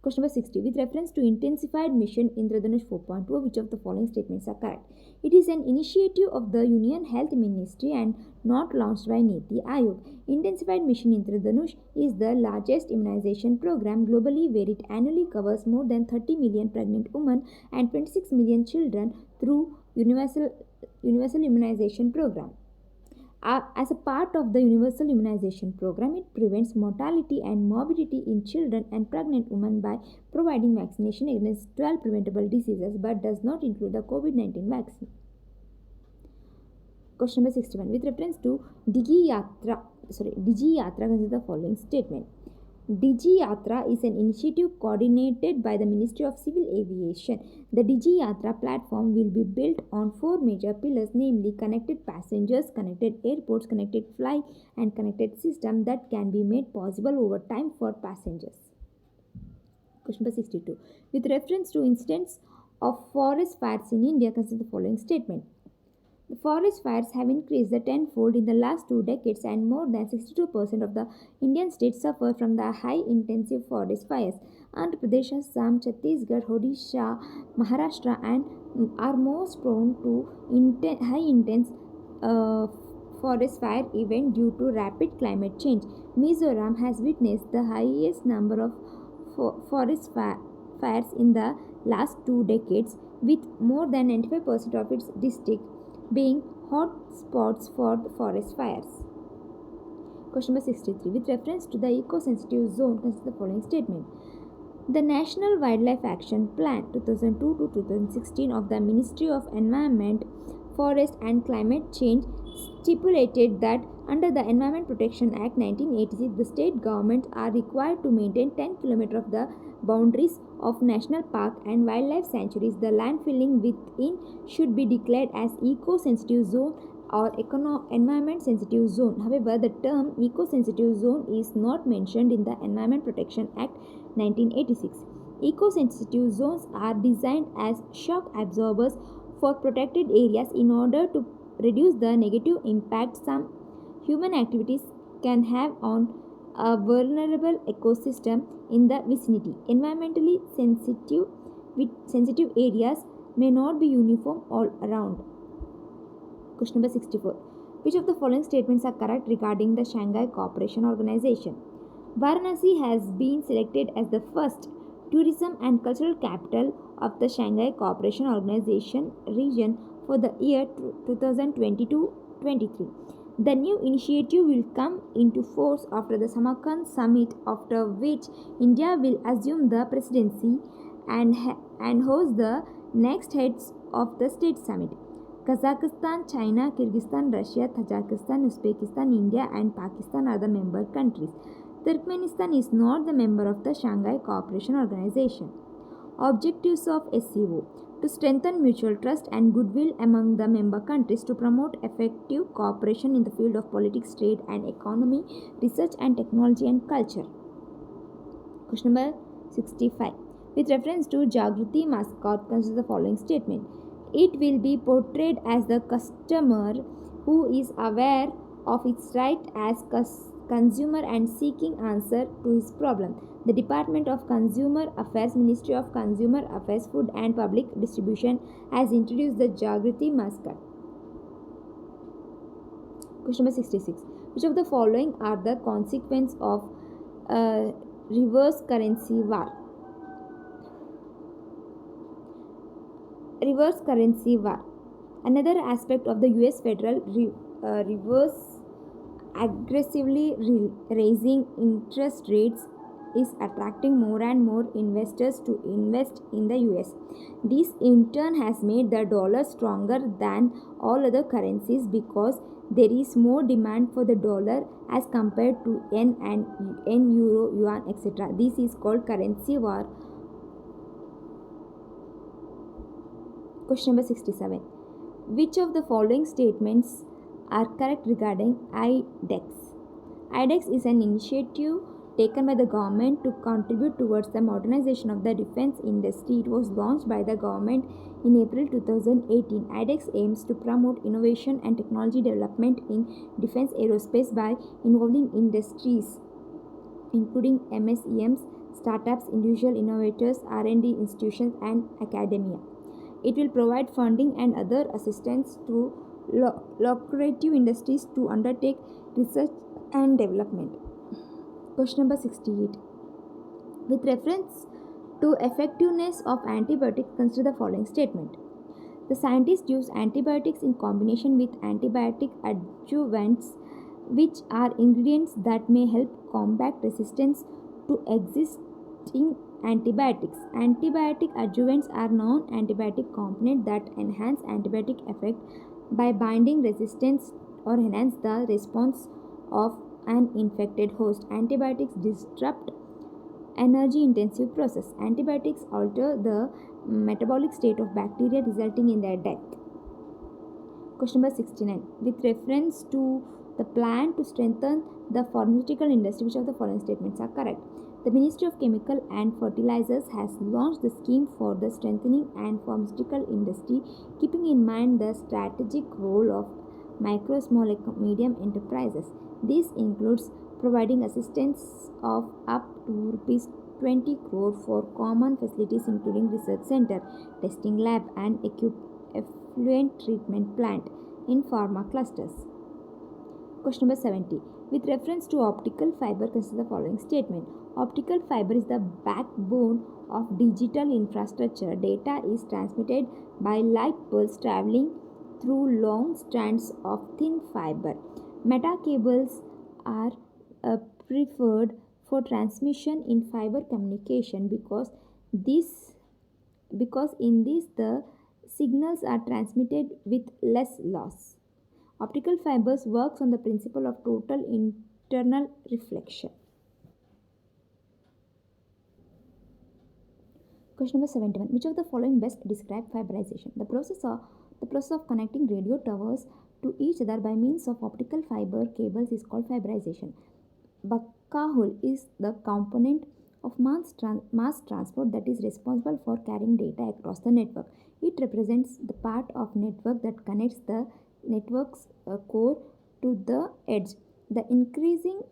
A: Question number 60. With reference to intensified mission Indradhanush 4.2, which of the following statements are correct? It is an initiative of the Union Health Ministry and not launched by Niti Aayog. Intensified mission Indradhanush is the largest immunization program globally, where it annually covers more than 30 million pregnant women and 26 million children through universal immunization program. As a part of the universal immunization program, it prevents mortality and morbidity in children and pregnant women by providing vaccination against 12 preventable diseases, but does not include the COVID-19 vaccine. Question number 61. With reference to Digi Yatra, consider the following statement. Digi Yatra is an initiative coordinated by the Ministry of Civil Aviation. The Digi Yatra platform will be built on 4 major pillars, namely connected passengers, connected airports, connected flight, and connected system that can be made possible over time for passengers. Question number 62. With reference to incidents of forest fires in India, consider the following statement. The forest fires have increased tenfold in the last 2 decades, and more than 62% of the Indian states suffer from the high-intensity forest fires. Andhra Pradesh, Assam, Chhattisgarh, Odisha, Maharashtra and are most prone to high-intense forest fire event due to rapid climate change. Mizoram has witnessed the highest number of forest fires in the last 2 decades, with more than 95% of its district being hot spots for the forest fires. Question number 63. With reference to the eco-sensitive zone, consider the following statement. The National Wildlife Action Plan 2002 to 2016 of the Ministry of Environment, Forest and Climate Change stipulated that under the Environment Protection Act 1986, the state governments are required to maintain 10 km of the boundaries of national park and wildlife sanctuaries. The land filling within should be declared as eco-sensitive zone or environment sensitive zone. However, the term eco-sensitive zone is not mentioned in the Environment Protection Act 1986. Eco-sensitive zones are designed as shock absorbers for protected areas in order to reduce the negative impact some human activities can have on a vulnerable ecosystem in the vicinity. Environmentally sensitive areas may not be uniform all around. Question number 64. Which of the following statements are correct regarding the Shanghai Cooperation Organization? Varanasi has been selected as the first tourism and cultural capital of the Shanghai Cooperation Organization region for the year 2022-23. The new initiative will come into force after the Samarkand summit, after which India will assume the presidency and host the next heads of the state summit. Kazakhstan, China, Kyrgyzstan, Russia, Tajikistan, Uzbekistan, India and Pakistan are the member countries. Turkmenistan is not the member of the Shanghai Cooperation Organization. Objectives of SCO: to strengthen mutual trust and goodwill among the member countries, to promote effective cooperation in the field of politics, trade and economy, research and technology and culture. Question number 65. With reference to Jagriti mascot, consider the following statement. It will be portrayed as the customer who is aware of its right as consumer and seeking answer to his problem. The Department of Consumer Affairs, Ministry of Consumer Affairs, Food and Public Distribution has introduced the Jagriti mascot. Question number 66. Which of the following are the consequence of reverse currency war? Reverse currency war. Another aspect of the US Federal Reserve aggressively raising interest rates is attracting more and more investors to invest in the US. This in turn has made the dollar stronger than all other currencies because there is more demand for the dollar as compared to yen, euro, yuan, etc. This is called currency war. Question number 67. Which of the following statements are correct regarding IDEX. IDEX is an initiative taken by the government to contribute towards the modernization of the defense industry. It was launched by the government in April 2018. IDEX aims to promote innovation and technology development in defense aerospace by involving industries including MSEMs, startups, individual innovators, R&D institutions, and academia. It will provide funding and other assistance to lucrative industries to undertake research and development. Question number 68. With reference to effectiveness of antibiotics, consider the following statement. The scientists use antibiotics in combination with antibiotic adjuvants, which are ingredients that may help combat resistance to existing antibiotics. Antibiotic adjuvants are non-antibiotic components that enhance antibiotic effect by binding resistance or enhance the response of an infected host. Antibiotics disrupt energy intensive process. Antibiotics alter the metabolic state of bacteria, resulting in their death. Question number 69. With reference to the plan to strengthen the pharmaceutical industry, which of the following statements are correct? The Ministry of Chemical and Fertilizers has launched the scheme for the strengthening and pharmaceutical industry, keeping in mind the strategic role of micro, small, and medium enterprises. This includes providing assistance of up to rupees 20 crore for common facilities including research center, testing lab, and effluent treatment plant in pharma clusters. Question number 70. With reference to optical fiber, consider the following statement. Optical fiber is the backbone of digital infrastructure. Data is transmitted by light pulse traveling through long strands of thin fiber. Meta cables are preferred for transmission in fiber communication because in this the signals are transmitted with less loss. Optical fibers works on the principle of total internal reflection. Question number 71. Which of the following best describe fiberization? The process of connecting radio towers to each other by means of optical fiber cables is called fiberization. Backhaul is the component of mass transport that is responsible for carrying data across the network. It represents the part of network that connects the network's core to the edge. The increasing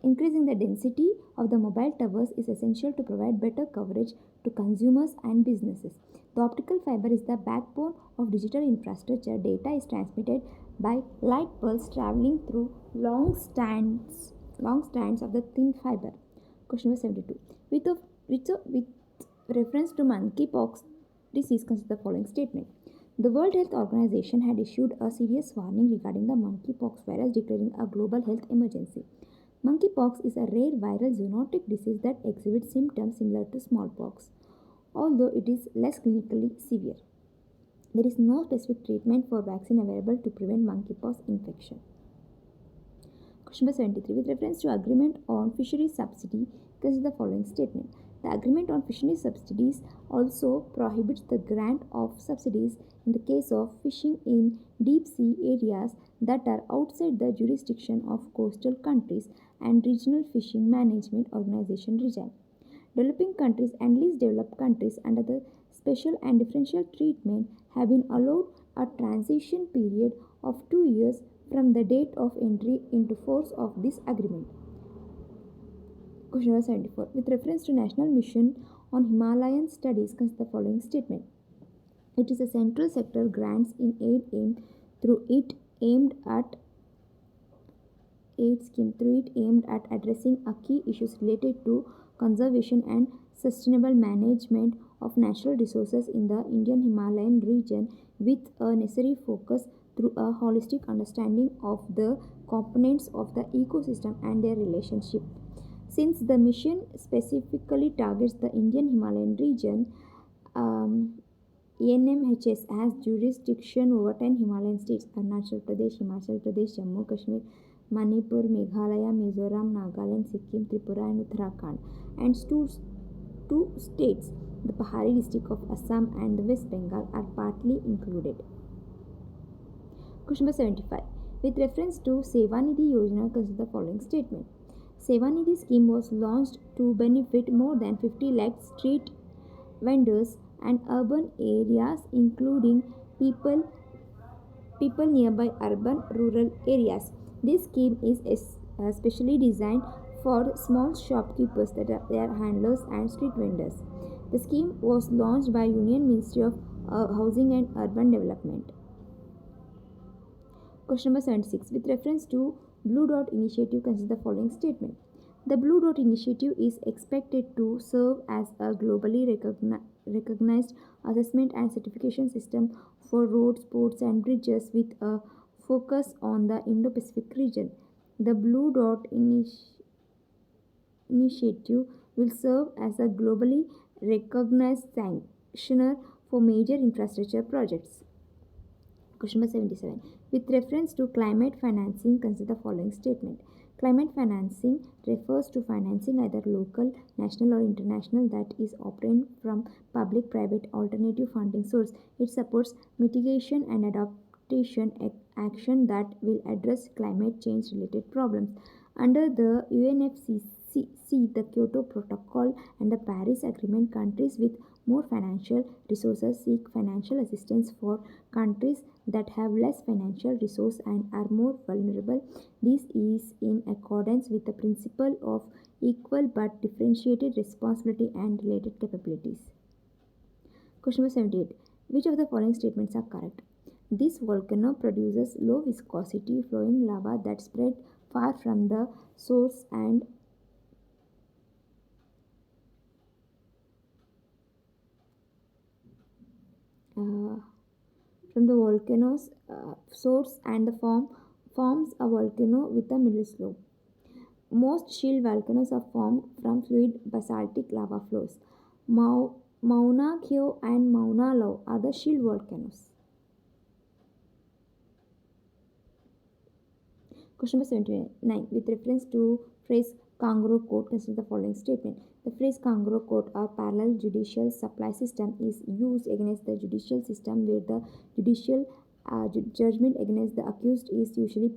A: the density of the mobile towers is essential to provide better coverage to consumers and businesses. The optical fiber is the backbone of digital infrastructure. Data is transmitted by light pulse traveling through long strands of the thin fiber. Question number 72. With reference to monkeypox disease, consider the following statement. The World Health Organization had issued a serious warning regarding the monkeypox virus, declaring a global health emergency. Monkeypox is a rare viral zoonotic disease that exhibits symptoms similar to smallpox, although it is less clinically severe. There is no specific treatment for vaccine available to prevent monkeypox infection. Question number 73. With reference to agreement on fisheries subsidy, consider the following statement. The agreement on fisheries subsidies also prohibits the grant of subsidies in the case of fishing in deep sea areas that are outside the jurisdiction of coastal countries and regional fishing management organization regime. Developing countries and least developed countries under the special and differential treatment have been allowed a transition period of 2 years from the date of entry into force of this agreement. Question number 74. With reference to National Mission on Himalayan Studies, consider the following statement. It is a central sector grants in aid aimed at addressing key issues related to conservation and sustainable management of natural resources in the Indian Himalayan region, with a necessary focus through a holistic understanding of the components of the ecosystem and their relationship. Since the mission specifically targets the Indian Himalayan region, NMHS has jurisdiction over 10 Himalayan states: Arunachal Pradesh, Himachal Pradesh, Jammu Kashmir, Manipur, Meghalaya, Mizoram, Nagaland, Sikkim, Tripura, and Uttarakhand, and two states, the Pahari district of Assam and the West Bengal, are partly included. Question number 75. With reference to Sevanidhi Yojana, consider the following statement. Sevanidhi scheme was launched to benefit more than 50 lakh street vendors and urban areas, including people nearby urban rural areas. This scheme is specially designed for small shopkeepers, that are their handlers and street vendors. The scheme was launched by Union Ministry of Housing and Urban Development. Question number 76. With reference to Blue Dot Initiative, consider the following statement. The Blue Dot Initiative is expected to serve as a globally recognized assessment and certification system for roads, ports, and bridges with a focus on the Indo Pacific region. The Blue Dot Initiative will serve as a globally recognized sanctioner for major infrastructure projects. Question number 77. With reference to climate financing, consider the following statement. Climate financing refers to financing either local, national, or international that is obtained from public, private, alternative funding source. It supports mitigation and adaptation action that will address climate change related problems. Under the UNFCCC, the Kyoto Protocol, and the Paris Agreement, countries with more financial resources seek financial assistance for countries that have less financial resource and are more vulnerable. This is in accordance with the principle of equal but differentiated responsibility and related capabilities. Question number 78. Which of the following statements are correct? This volcano produces low viscosity flowing lava that spread far from the source and from the volcano's source and the forms a volcano with a middle slope. Most shield volcanoes are formed from fluid basaltic lava flows. Mauna Kea and Mauna Loa are the shield volcanoes. Question number 79. With reference to phrase kangaroo court, consider the following statement. The phrase kangaroo court or parallel judicial supply system is used against the judicial system where the judicial judgment against the accused is usually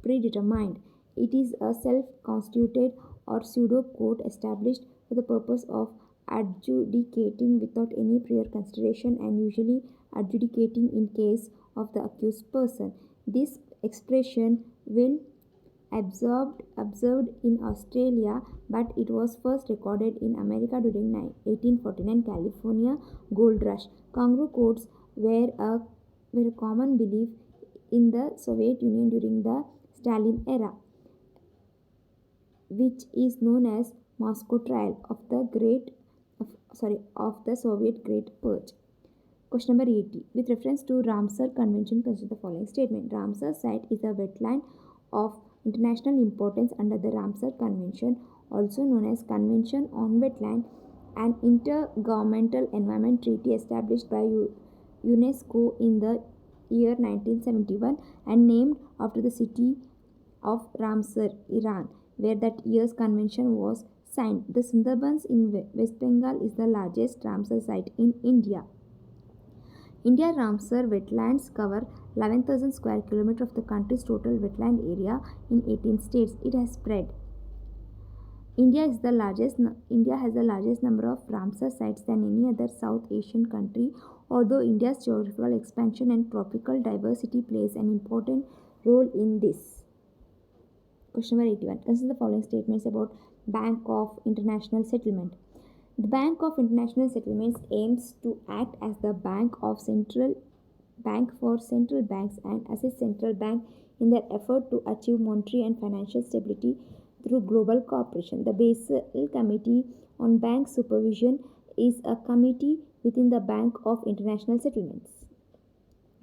A: predetermined. It is a self-constituted or pseudo-court established for the purpose of adjudicating without any prior consideration and usually adjudicating in case of the accused person. This expression will observed in Australia, but it was first recorded in America during 1849 California gold rush. Kangaroo courts were a common belief in the Soviet Union during the Stalin era, which is known as Moscow trial of the Soviet Great Purge. Question number 80. With reference to Ramsar Convention, consider the following statement. Ramsar site is a wetland of international importance under the Ramsar Convention, also known as Convention on Wetland, an intergovernmental environment treaty established by UNESCO in the year 1971 and named after the city of Ramsar, Iran, where that year's convention was signed. The Sundarbans in West Bengal is the largest Ramsar site in India. India Ramsar wetlands cover 11,000 square kilometers of the country's total wetland area in 18 states. It has spread. India has the largest number of Ramsar sites than any other South Asian country, although India's geographical expansion and tropical diversity plays an important role in this. Question number 81. Consider the following statements about Bank of International Settlement. The Bank of International Settlements aims to act as the bank for central banks and assist central bank in their effort to achieve monetary and financial stability through global cooperation. The Basel Committee on Bank Supervision is a committee within the Bank of International Settlements.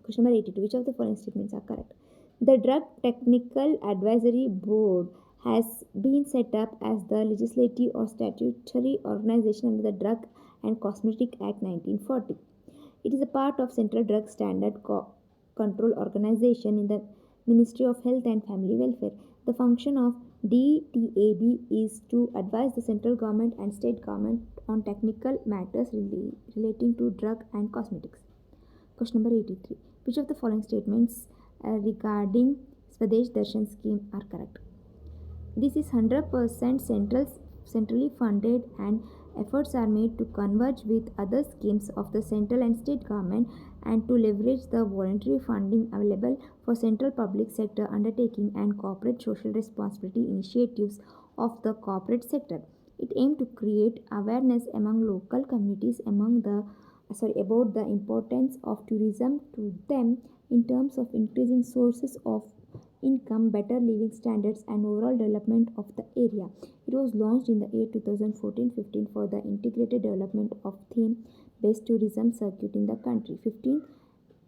A: Question number 82. Which of the following statements are correct? The Drug Technical Advisory Board has been set up as the legislative or statutory organization under the Drug and Cosmetic Act 1940. It is a part of Central Drug Standard Control Organization in the Ministry of Health and Family Welfare. The function of DTAB is to advise the central government and state government on technical matters relating to drug and cosmetics. Question number 83. Which of the following statements regarding Swadesh Darshan scheme are correct. This is 100% centrally funded, and efforts are made to converge with other schemes of the central and state government and to leverage the voluntary funding available for central public sector undertaking and corporate social responsibility initiatives of the corporate sector. It aimed to create awareness among local communities about the importance of tourism to them in terms of increasing sources of income, better living standards, and overall development of the area. It was launched in the year 2014-15 for the integrated development of theme-based tourism circuit in the country. 15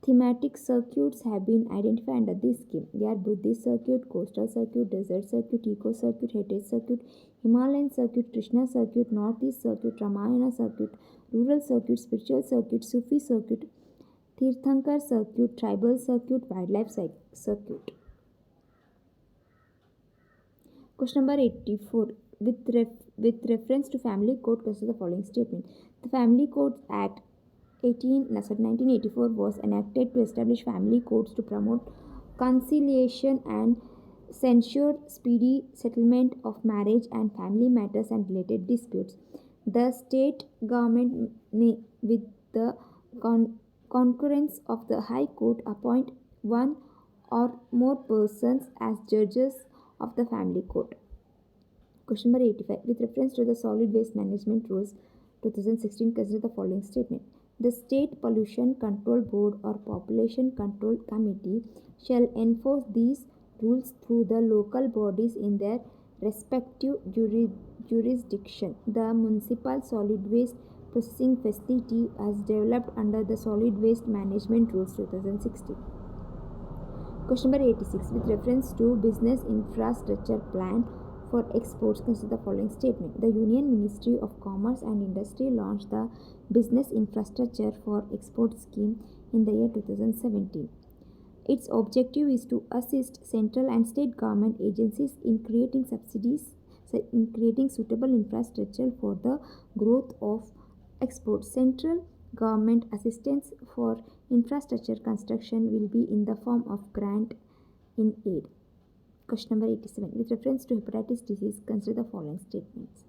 A: thematic circuits have been identified under this scheme. They are Buddhist circuit, coastal circuit, desert circuit, eco circuit, heritage circuit, Himalayan circuit, Krishna circuit, northeast circuit, Ramayana circuit, rural circuit, spiritual circuit, Sufi circuit, Tirthankar circuit, tribal circuit, wildlife circuit. Question number 84. With reference to Family Code, consider the following statement. The Family Codes Act 1984 was enacted to establish family codes to promote conciliation and ensure speedy settlement of marriage and family matters and related disputes. The state government may, with the concurrence of the High Court, appoint one or more persons as judges of the family court. Question number 85. With reference to the solid waste management rules 2016, consider the following statement. The State Pollution Control Board or Population Control Committee shall enforce these rules through the local bodies in their respective jurisdiction. The Municipal Solid Waste Processing Facility has developed under the Solid Waste Management Rules 2016. Question number 86. With reference to Business Infrastructure Plan for exports, consider the following statement. The Union Ministry of Commerce and Industry launched the Business Infrastructure for Export scheme in the year 2017. Its objective is to assist central and state government agencies in creating suitable infrastructure for the growth of exports. Central government assistance for infrastructure construction will be in the form of grant in aid. Question number 87. With reference to hepatitis disease, consider the following statements.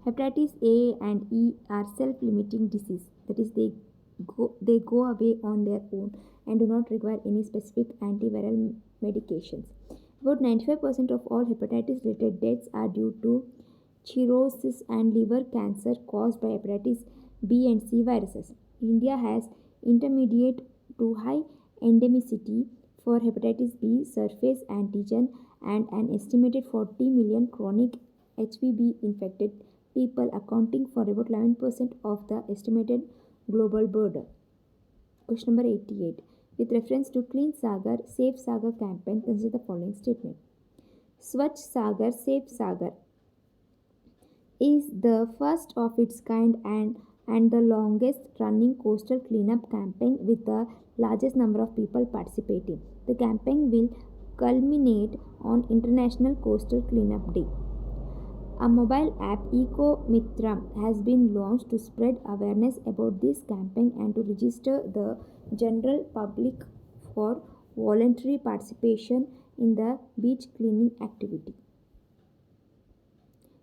A: Hepatitis A and E are self-limiting disease, that is, they go away on their own and do not require any specific antiviral medications. About 95% of all hepatitis-related deaths are due to cirrhosis and liver cancer caused by hepatitis B and C viruses. India has intermediate to high endemicity for hepatitis B surface antigen and an estimated 40 million chronic HBV infected people, accounting for about 11% of the estimated global burden. Question number 88. With reference to Clean Sagar, Safe Sagar campaign, consider the following statement. Swachh Sagar, Safe Sagar is the first of its kind and the longest running coastal cleanup campaign with the largest number of people participating. The campaign will culminate on International Coastal Cleanup Day. A mobile app, Eco Mitram, has been launched to spread awareness about this campaign and to register the general public for voluntary participation in the beach cleaning activity.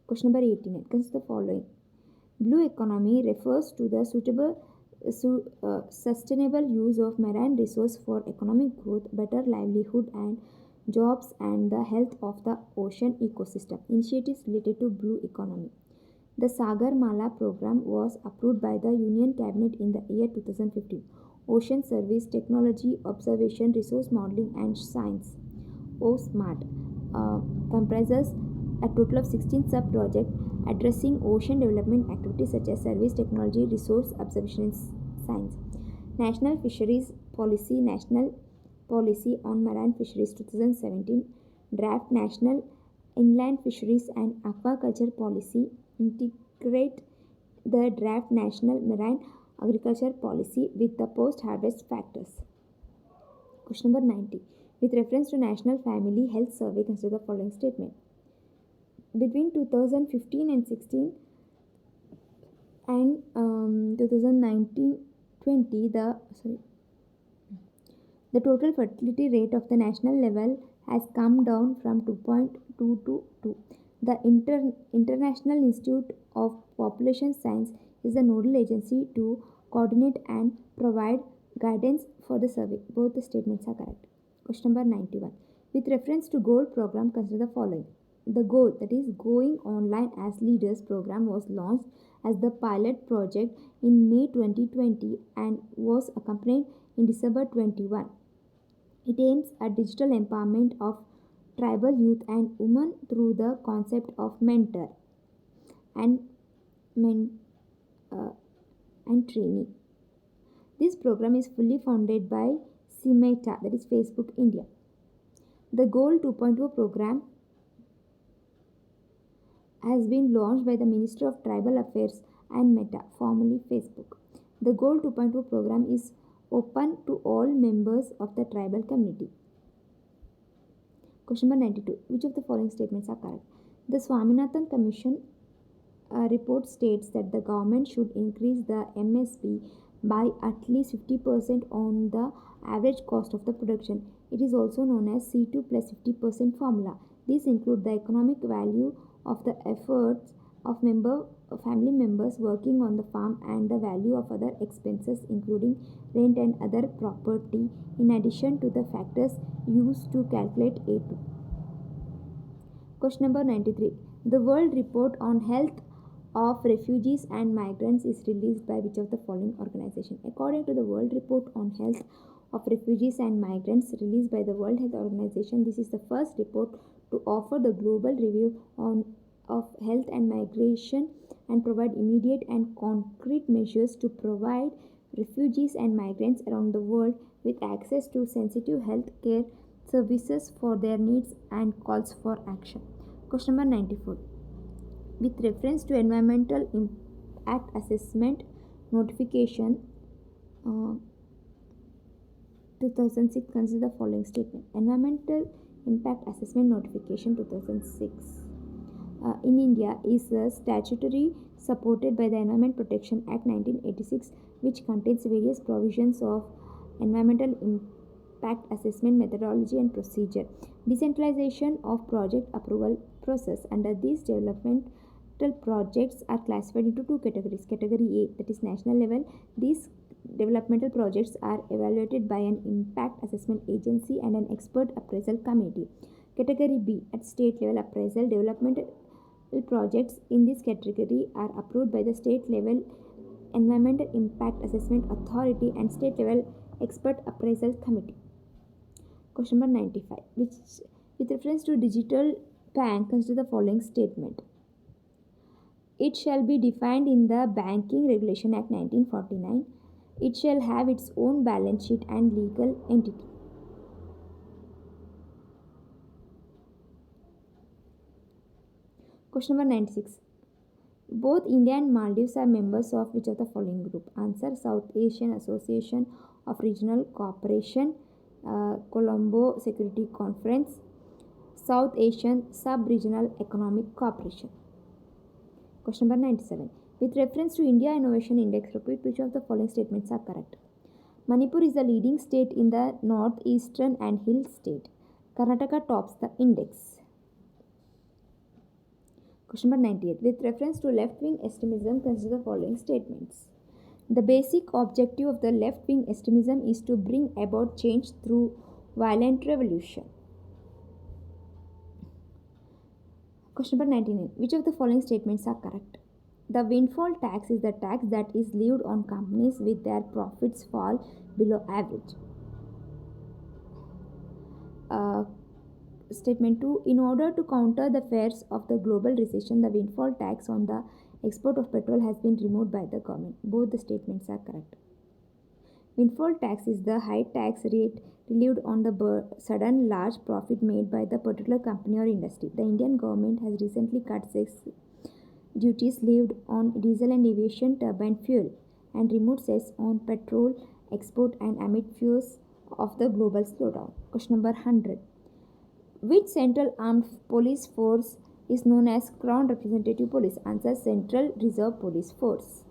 A: Question number 89. Consider the following. Blue economy refers to the sustainable use of marine resource for economic growth, better livelihood and jobs, and the health of the ocean ecosystem. Initiatives related to blue economy. The Sagar Mala program was approved by the Union Cabinet in the year 2015. Ocean Service Technology, Observation, Resource Modeling and Science (OSMART) comprises a total of 16 sub-projects addressing ocean development activities such as service technology, resource observation and science. National Fisheries Policy, National Policy on Marine Fisheries 2017, Draft National Inland Fisheries and Aquaculture Policy, integrate the Draft National Marine Agriculture Policy with the post-harvest factors. Question number 90. With reference to National Family Health Survey, consider the following statement. Between 2015 and 16 and 2019-20, The total fertility rate of the national level has come down from 2.2 to 2. The International Institute of Population Science is the nodal agency to coordinate and provide guidance for the survey. Both the statements are correct. Question number 91. With reference to goal program, consider the following. The goal, that is going online as leaders program, was launched as the pilot project in May 2020 and was accompanied in December 21. It aims at digital empowerment of tribal youth and women through the concept of mentor and men, uh, and trainee. This program is fully funded by CMETA, that is Facebook India. The Goal 2.0 program has been launched by the Ministry of Tribal Affairs and Meta, formerly Facebook. The Goal 2.0 program is open to all members of the tribal community. Question number 92. Which of the following statements are correct? The Swaminathan Commission report states that the government should increase the MSP by at least 50% on the average cost of the production. It is also known as C2 plus 50% formula. These include the economic value of the efforts of family members working on the farm and the value of other expenses including rent and other property in addition to the factors used to calculate A2. Question number 93. The World Report on Health of Refugees and Migrants is released by which of the following organization? According to the World Report on Health of Refugees and Migrants released by the World Health Organization, this is the first report to offer the global review of health and migration and provide immediate and concrete measures to provide refugees and migrants around the world with access to sensitive health care services for their needs and calls for action. Question number 94. With reference to environmental impact assessment notification 2006, consider the following statement. Environmental impact assessment notification 2006 in India is statutory supported by the Environment Protection Act 1986, which contains various provisions of environmental impact assessment methodology and procedure. Decentralization of project approval process. Under these developmental projects are classified into two categories. Category A, that is national level. These developmental projects are evaluated by an impact assessment agency and an expert appraisal committee. Category B, at state level appraisal. Developmental projects in this category are approved by the state level environmental impact assessment authority and state level expert appraisal committee. Question number 95. With reference to digital bank, consider the following statement. It shall be defined in the Banking Regulation Act 1949. It shall have its own balance sheet and legal entity. Question number 96. Both India and Maldives are members of which of the following group? Answer: South Asian Association of Regional Cooperation, Colombo Security Conference, South Asian Sub-Regional Economic Cooperation. Question number 97. With reference to India Innovation Index, repeat which of the following statements are correct. Manipur is the leading state in the northeastern and hill state. Karnataka tops the index. Question number 98. With reference to left-wing extremism, consider the following statements. The basic objective of the left-wing extremism is to bring about change through violent revolution. Question number 99. Which of the following statements are correct? The windfall tax is the tax that is levied on companies with their profits fall below average. Statement 2. In order to counter the fears of the global recession, the windfall tax on the export of petrol has been removed by the government. Both the statements are correct. Windfall tax is the high tax rate relieved on the sudden large profit made by the particular company or industry. The Indian government has recently cut cess duties levied on diesel and aviation turbine fuel and removed cess on petrol export and amid fears of the global slowdown. Question number 100. Which Central Armed Police Force is known as Crown Representative Police? Answer: Central Reserve Police Force.